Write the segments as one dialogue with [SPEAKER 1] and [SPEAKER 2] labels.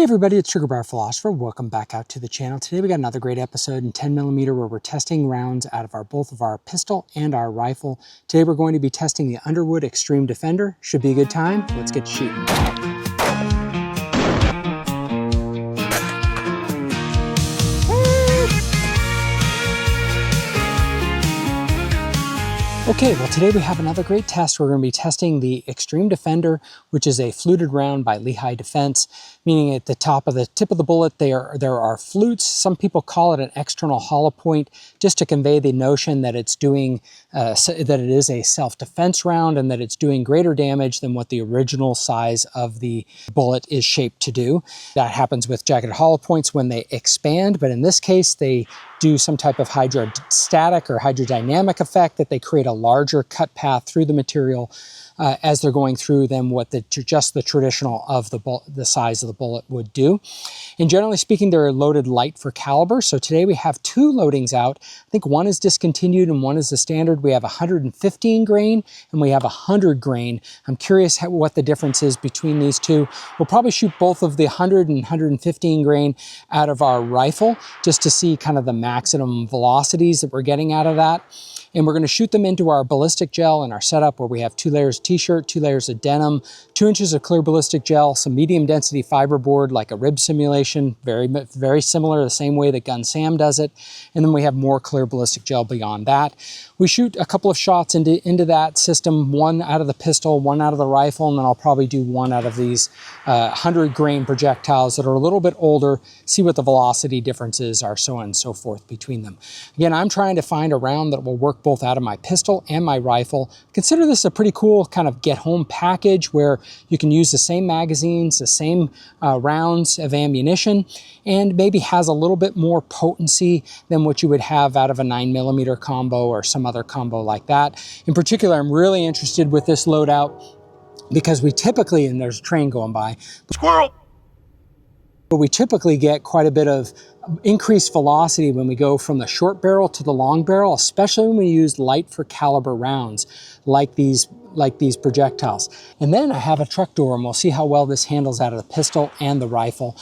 [SPEAKER 1] Hey everybody, it's Sugar Bar Philosopher. Welcome back out to the channel. Today we got another great episode in 10mm where we're testing rounds out of both of our pistol and our rifle. Today we're going to be testing the Underwood Extreme Defender. Should be a good time. Let's get shooting. Okay, well today we have another great test. We're going to be testing the Extreme Defender, which is a fluted round by Lehigh Defense, meaning at the tip of the bullet there are flutes. Some people call it an external hollow point, just to convey the notion that it's doing that it is a self-defense round and that it's doing greater damage than what the original size of the bullet is shaped to do. That happens with jacketed hollow points when they expand, but in this case they do some type of hydrostatic or hydrodynamic effect that they create a larger cut path through the material as they're going through than what just the traditional of the size of the bullet would do. And generally speaking, they're loaded light for caliber. So today we have two loadings out. I think one is discontinued and one is the standard. We have 115 grain and we have 100 grain. I'm curious what the difference is between these two. We'll probably shoot both of the 100 and 115 grain out of our rifle just to see kind of the maximum velocities that we're getting out of that. And we're going to shoot them into our ballistic gel in our setup where we have 2 layers of t-shirt, 2 layers of denim, 2 inches of clear ballistic gel, some medium density fiberboard like a rib simulation, very similar, the same way that Gun Sam does it. And then we have more clear ballistic gel beyond that. We shoot a couple of shots into that system, one out of the pistol, one out of the rifle, and then I'll probably do one out of these 100 grain projectiles that are a little bit older, see what the velocity differences are, so on and so forth between them. Again, I'm trying to find a round that will work both out of my pistol and my rifle. Consider this a pretty cool kind of get-home package where you can use the same magazines, the same rounds of ammunition, and maybe has a little bit more potency than what you would have out of a 9mm combo or some other combo like that. In particular, I'm really interested with this loadout because we typically, and there's a train going by, squirrel! But we typically get quite a bit of increased velocity when we go from the short barrel to the long barrel, especially when we use light for caliber rounds like these projectiles. And then I have a truck door and we'll see how well this handles out of the pistol and the rifle.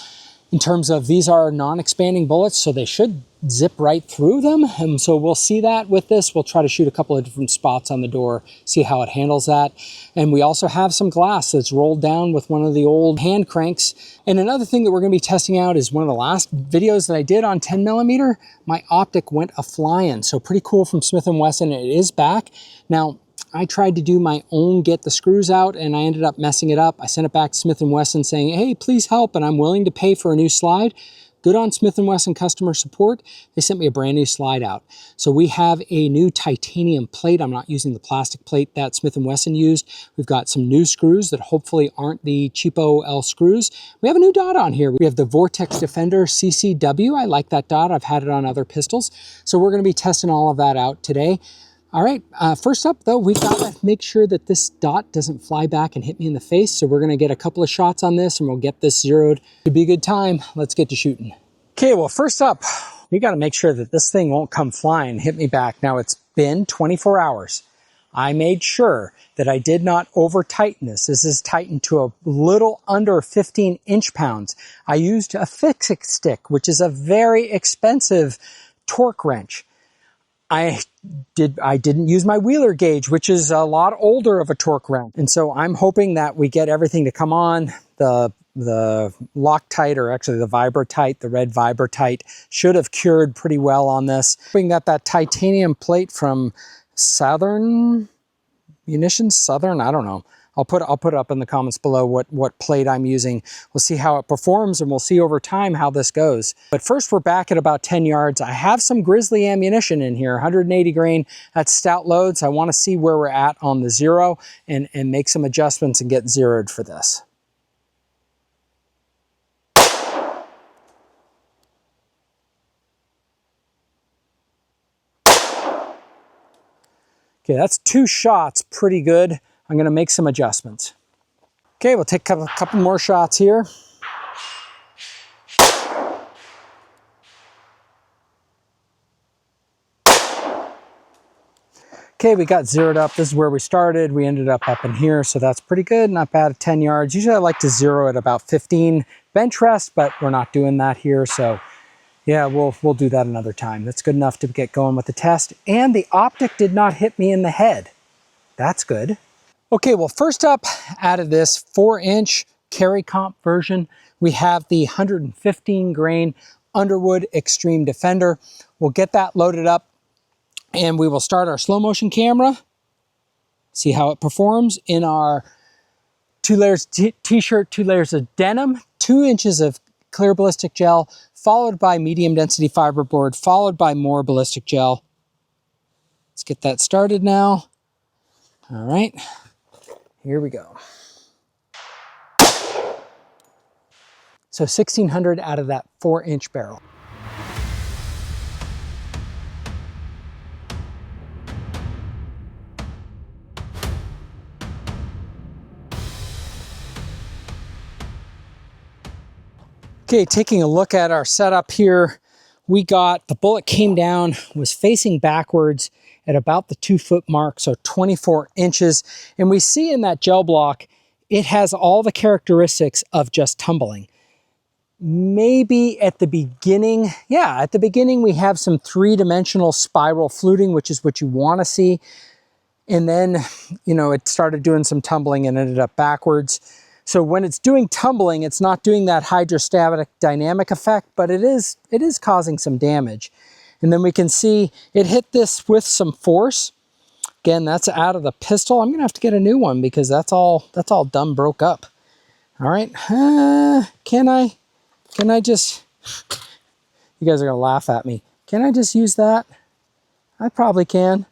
[SPEAKER 1] In terms of, these are non-expanding bullets, so they should zip right through them. And so we'll see that with this. We'll try to shoot a couple of different spots on the door, see how it handles that. And we also have some glass that's rolled down with one of the old hand cranks. And another thing that we're going to be testing out is one of the last videos that I did on 10mm. My Optic went a-flying. So pretty cool from Smith & Wesson. It is back. Now, I tried to do my own get the screws out and I ended up messing it up. I sent it back to Smith & Wesson saying, hey, please help, and I'm willing to pay for a new slide. Good on Smith & Wesson customer support. They sent me a brand new slide out. So we have a new titanium plate. I'm not using the plastic plate that Smith & Wesson used. We've got some new screws that hopefully aren't the cheapo L screws. We have a new dot on here. We have the Vortex Defender CCW. I like that dot. I've had it on other pistols. So we're going to be testing all of that out today. All right, first up though, we gotta make sure that this dot doesn't fly back and hit me in the face. So we're gonna get a couple of shots on this and we'll get this zeroed. Should be a good time. Let's get to shooting. Okay, well first up, we gotta make sure that this thing won't come flying and hit me back. Now it's been 24 hours. I made sure that I did not over tighten this. This is tightened to a little under 15 inch-pounds. I used a fix-it stick, which is a very expensive torque wrench. I didn't use my Wheeler gauge, which is a lot older of a torque wrench. And so I'm hoping that we get everything to come on. The Loctite, or actually the Vibra-tite, the red Vibra-tite, should have cured pretty well on this. Hoping that that titanium plate from Southern Munitions, I don't know. I'll put up in the comments below what plate I'm using. We'll see how it performs and we'll see over time how this goes. But first we're back at about 10 yards. I have some Grizzly ammunition in here, 180 grain. That's stout loads. I want to see where we're at on the zero and make some adjustments and get zeroed for this. Okay, that's 2 shots, pretty good. I'm going to make some adjustments. Okay, we'll take a couple more shots here. Okay, we got zeroed up. This is where we started. We ended up in here, so that's pretty good. Not bad at 10 yards. Usually I like to zero at about 15 bench rest, but we're not doing that here, so yeah, we'll do that another time. That's good enough to get going with the test. And the Optic did not hit me in the head. That's good. Okay, well, first up out of this 4-inch carry comp version, we have the 115 grain Underwood Extreme Defender. We'll get that loaded up and we will start our slow motion camera, see how it performs in our 2 layers t-shirt, 2 layers of denim, 2 inches of clear ballistic gel, followed by medium density fiberboard, followed by more ballistic gel. Let's get that started now. All right, here we go. So 1600 out of that 4-inch barrel. Okay, taking a look at our setup here, we got, the bullet came down, was facing backwards at about the 2-foot mark, so 24 inches. And we see in that gel block, it has all the characteristics of just tumbling. Maybe at the beginning, yeah, at the beginning we have some 3-dimensional spiral fluting, which is what you want to see. And then, you know, it started doing some tumbling and ended up backwards. So when it's doing tumbling, it's not doing that hydrostatic dynamic effect, but it is causing some damage. And then we can see it hit this with some force. Again, that's out of the pistol. I'm gonna have to get a new one because that's all done broke up. All right, can I just, you guys are gonna laugh at me. Can I just use that? I probably can,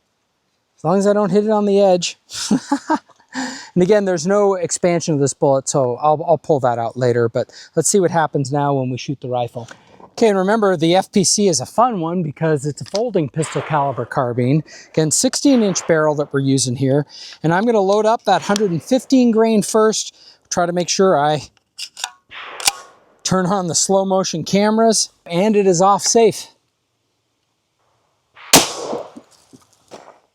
[SPEAKER 1] as long as I don't hit it on the edge. And again, there's no expansion of this bullet, so I'll pull that out later, but let's see what happens now when we shoot the rifle. Okay, and remember the FPC is a fun one because it's a folding pistol caliber carbine. Again, 16-inch barrel that we're using here. And I'm gonna load up that 115 grain first, try to make sure I turn on the slow motion cameras, and it is off safe.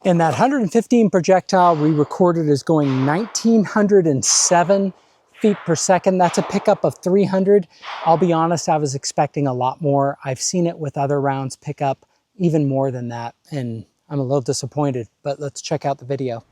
[SPEAKER 1] And that 115 projectile we recorded is going 1907 feet per second. That's a pickup of 300. I'll be honest, I was expecting a lot more. I've seen it with other rounds pick up even more than that, and I'm a little disappointed, but let's check out the video.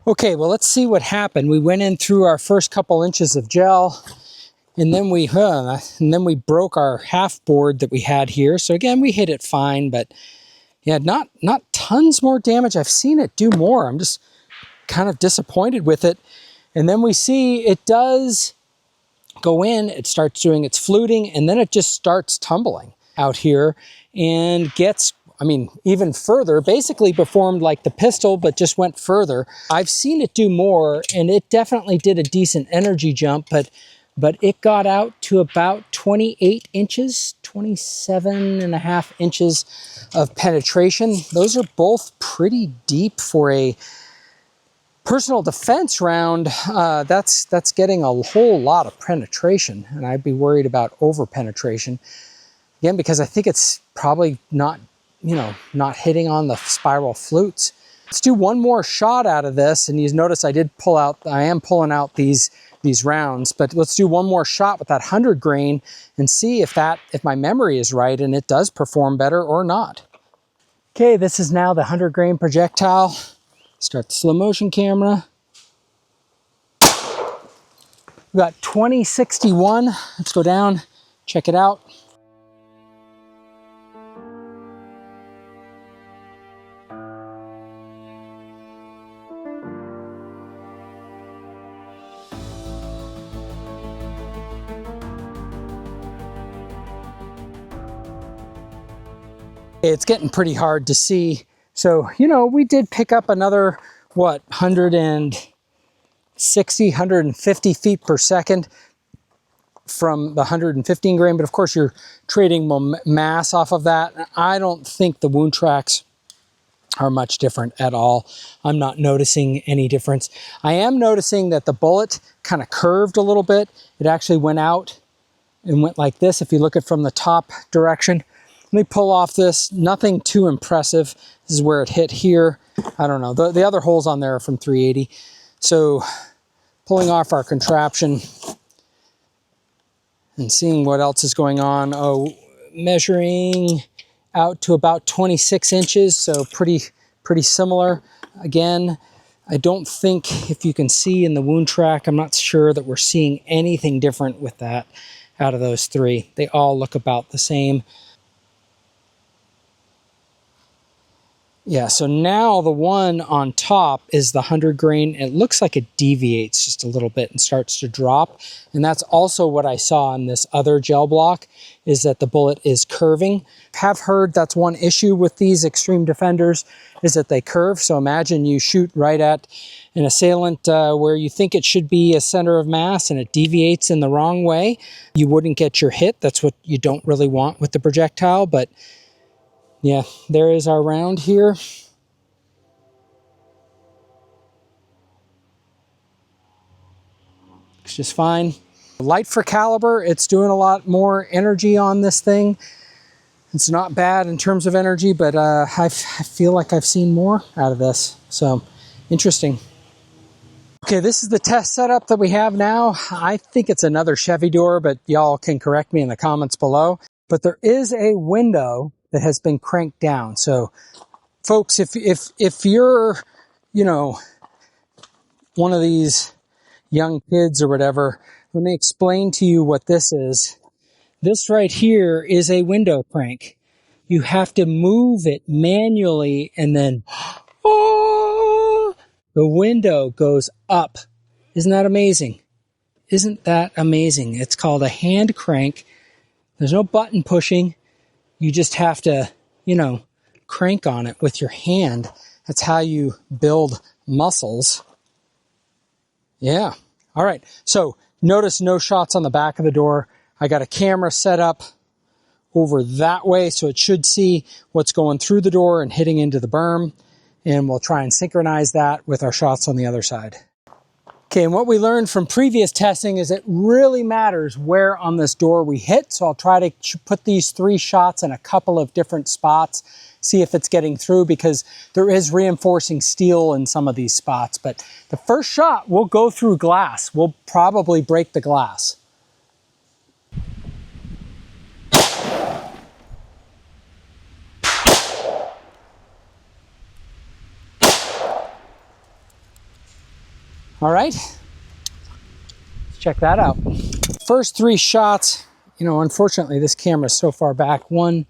[SPEAKER 1] Okay, well, let's see what happened. We went in through our first couple inches of gel, and then we broke our half board that we had here. So again, we hit it fine, but yeah, not tons more damage. I've seen it do more. I'm just kind of disappointed with it. And then we see it does go in, it starts doing its fluting, and then it just starts tumbling out here and gets, I mean, even further, basically performed like the pistol, but just went further. I've seen it do more, and it definitely did a decent energy jump, but it got out to about 28 inches, 27.5 inches of penetration. Those are both pretty deep for a personal defense round. That's getting a whole lot of penetration, and I'd be worried about over penetration. Again, because I think it's probably not hitting on the spiral flutes. Let's do one more shot out of this, and you notice I am pulling out these rounds, but let's do one more shot with that 100 grain and see if my memory is right and it does perform better or not. Okay, this is now the 100 grain projectile. Start the slow motion camera. We got 2061. Let's go down, check it out. It's getting pretty hard to see. So, you know, we did pick up another, what, 160, 150 feet per second from the 115 grain, but of course you're trading mass off of that. I don't think the wound tracks are much different at all. I'm not noticing any difference. I am noticing that the bullet kind of curved a little bit. It actually went out and went like this if you look at from the top direction. Let me pull off this. Nothing too impressive. This is where it hit here. I don't know. The other holes on there are from 380. So pulling off our contraption and seeing what else is going on. Oh, measuring out to about 26 inches, so pretty similar. Again, I don't think, if you can see in the wound track, I'm not sure that we're seeing anything different with that out of those three. They all look about the same. Yeah, so now the one on top is the 100 grain. It looks like it deviates just a little bit and starts to drop. And that's also what I saw in this other gel block, is that the bullet is curving. Have heard that's one issue with these Extreme Defenders, is that they curve. So imagine you shoot right at an assailant where you think it should be a center of mass and it deviates in the wrong way. You wouldn't get your hit. That's what you don't really want with the projectile, but yeah, there is our round here. It's just fine. Light for caliber, it's doing a lot more energy on this thing. It's not bad in terms of energy, but I feel like I've seen more out of this. So, interesting. Okay, this is the test setup that we have now. I think it's another Chevy door, but y'all can correct me in the comments below. But there is a window that has been cranked down. So, folks, if you're, you know, one of these young kids or whatever, let me explain to you what this is. This right here is a window crank. You have to move it manually and then oh, the window goes up. Isn't that amazing? Isn't that amazing? It's called a hand crank. There's no button pushing. You just have to, you know, crank on it with your hand. That's how you build muscles. Yeah. All right. So notice no shots on the back of the door. I got a camera set up over that way, so it should see what's going through the door and hitting into the berm. And we'll try and synchronize that with our shots on the other side. Okay, and what we learned from previous testing is it really matters where on this door we hit. So I'll try to put these 3 shots in a couple of different spots, see if it's getting through, because there is reinforcing steel in some of these spots. But the first shot will go through glass. We'll probably break the glass. All right, let's check that out. First 3 shots, you know, unfortunately this camera is so far back. 1,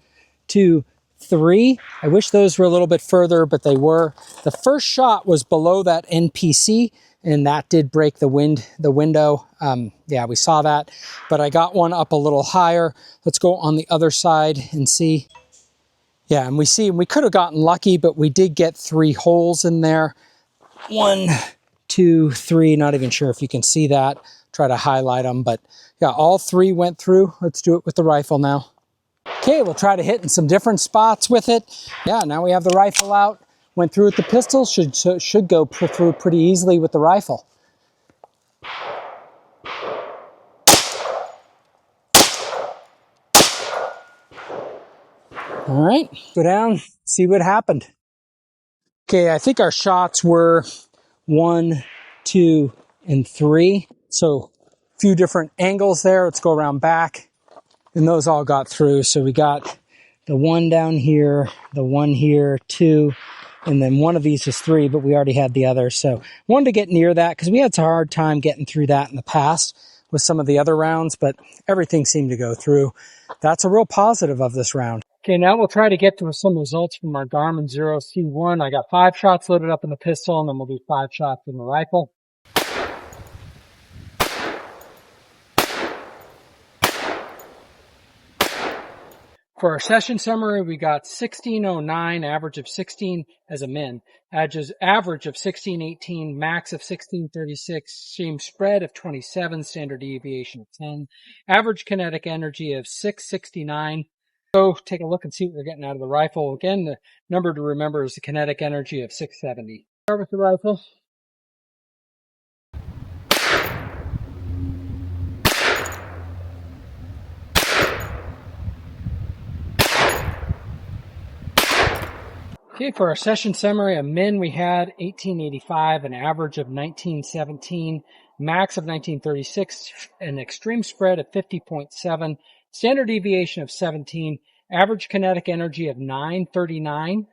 [SPEAKER 1] 2, 3. I wish those were a little bit further, but they were. The first shot was below that NPC, and that did break the window. Yeah, we saw that, but I got one up a little higher. Let's go on the other side and see. Yeah, and we could have gotten lucky, but we did get 3 holes in there. 1, 2, 3, not even sure if you can see that. Try to highlight them, but yeah, all 3 went through. Let's do it with the rifle now. Okay, we'll try to hit in some different spots with it. Yeah, now we have the rifle out. Went through with the pistol, should go through pretty easily with the rifle. All right, go down, see what happened. Okay, I think our shots were 1, 2, and 3. So a few different angles there. Let's go around back. And those all got through. So we got the 1 down here, the 1 here, 2, and then one of these is 3, but we already had the other. So wanted to get near that because we had a hard time getting through that in the past with some of the other rounds, but everything seemed to go through. That's a real positive of this round. Okay, now we'll try to get to some results from our Garmin Zero C1. I got 5 shots loaded up in the pistol, and then we'll do 5 shots in the rifle. For our session summary, we got 1609, average of 16 as a min, average of 1618, max of 1636, stream spread of 27, standard deviation of 10, average kinetic energy of 669, So take a look and see what you're getting out of the rifle. Again, the number to remember is the kinetic energy of 670. Start with the rifle. Okay, for our session summary, a min we had 1885, an average of 1917, max of 1936, an extreme spread of 50.7, standard deviation of 17, average kinetic energy of 939.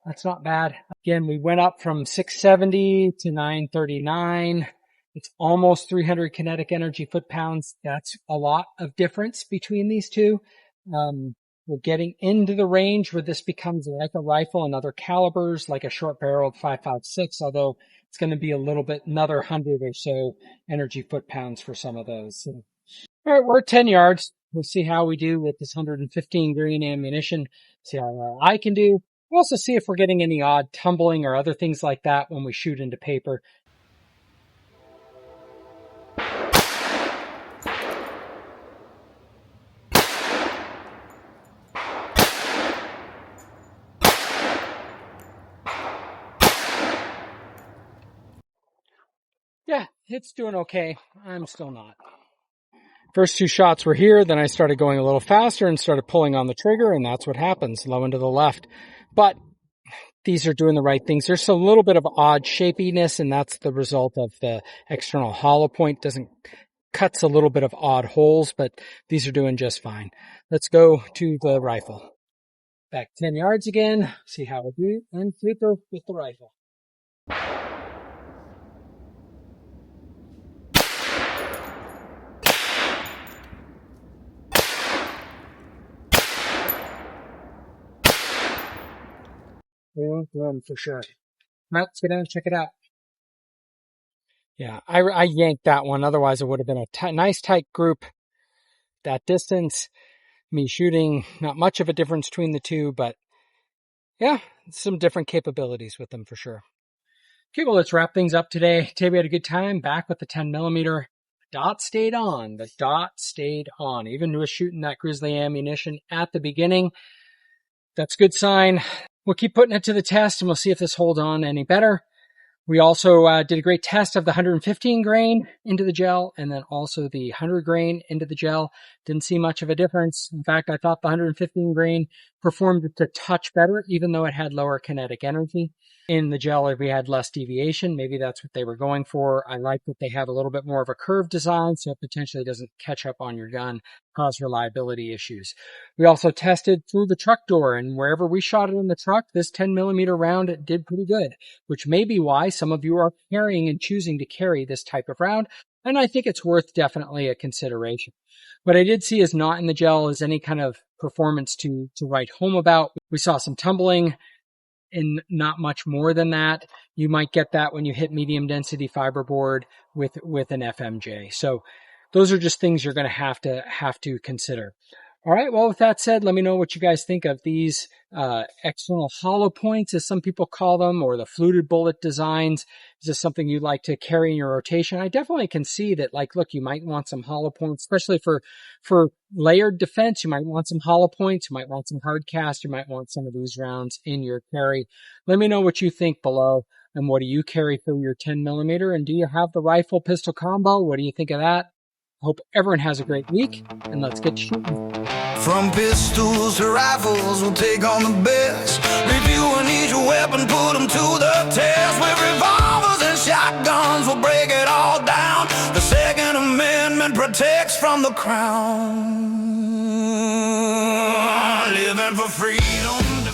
[SPEAKER 1] That's not bad. Again, we went up from 670 to 939. It's almost 300 kinetic energy foot-pounds. That's a lot of difference between these two. We're getting into the range where this becomes like a rifle and other calibers, like a short-barreled 5.56, although it's going to be a little bit, another 100 or so energy foot-pounds for some of those. So, all right, we're at 10 yards. We'll see how we do with this 115 grain ammunition, see how well I can do. We'll also see if we're getting any odd tumbling or other things like that when we shoot into paper. Yeah, it's doing okay. I'm still not. First two shots were here, then I started going a little faster and started pulling on the trigger, and that's what happens, low and to the left. But these are doing the right things. There's a little bit of odd shapiness, and that's the result of the external hollow point. Cuts a little bit of odd holes, but these are doing just fine. Let's go to the rifle. Back 10 yards again, see how we do, and shoot with the rifle. For sure. Let's get down and check it out. Yeah, I yanked that one. Otherwise, it would have been a nice tight group. That distance, me shooting, not much of a difference between the two, but yeah, some different capabilities with them for sure. Okay, well, let's wrap things up today. Today we had a good time back with the 10mm. Dot stayed on. The dot stayed on. Even with shooting that grizzly ammunition at the beginning. That's a good sign. We'll keep putting it to the test and we'll see if this holds on any better. We also did a great test of the 115 grain into the gel and then also the 100 grain into the gel. Didn't see much of a difference. In fact, I thought the 115 grain performed a touch better, even though it had lower kinetic energy. In the gel, we had less deviation. Maybe that's what they were going for. I like that they have a little bit more of a curved design, so it potentially doesn't catch up on your gun, cause reliability issues. We also tested through the truck door, and wherever we shot it in the truck, this 10mm round did pretty good, which may be why some of you are carrying and choosing to carry this type of round, and I think it's worth definitely a consideration. What I did see is not in the gel is any kind of performance to write home about. We saw some tumbling, and not much more than that. You might get that when you hit medium density fiberboard with an FMJ. So those are just things you're going to have to consider. All right. Well, with that said, let me know what you guys think of these external hollow points, as some people call them, or the fluted bullet designs. Is this something you'd like to carry in your rotation? I definitely can see that, like, look, you might want some hollow points, especially for layered defense. You might want some hollow points. You might want some hard cast. You might want some of these rounds in your carry. Let me know what you think below. And what do you carry through your 10mm? And do you have the rifle pistol combo? What do you think of that? Hope everyone has a great week, and let's get shooting.
[SPEAKER 2] From pistols to rifles, we'll take on the best. Review and each weapon, put them to the test. With revolvers and shotguns, we'll break it all down. The Second Amendment protects from the crown. Living for freedom.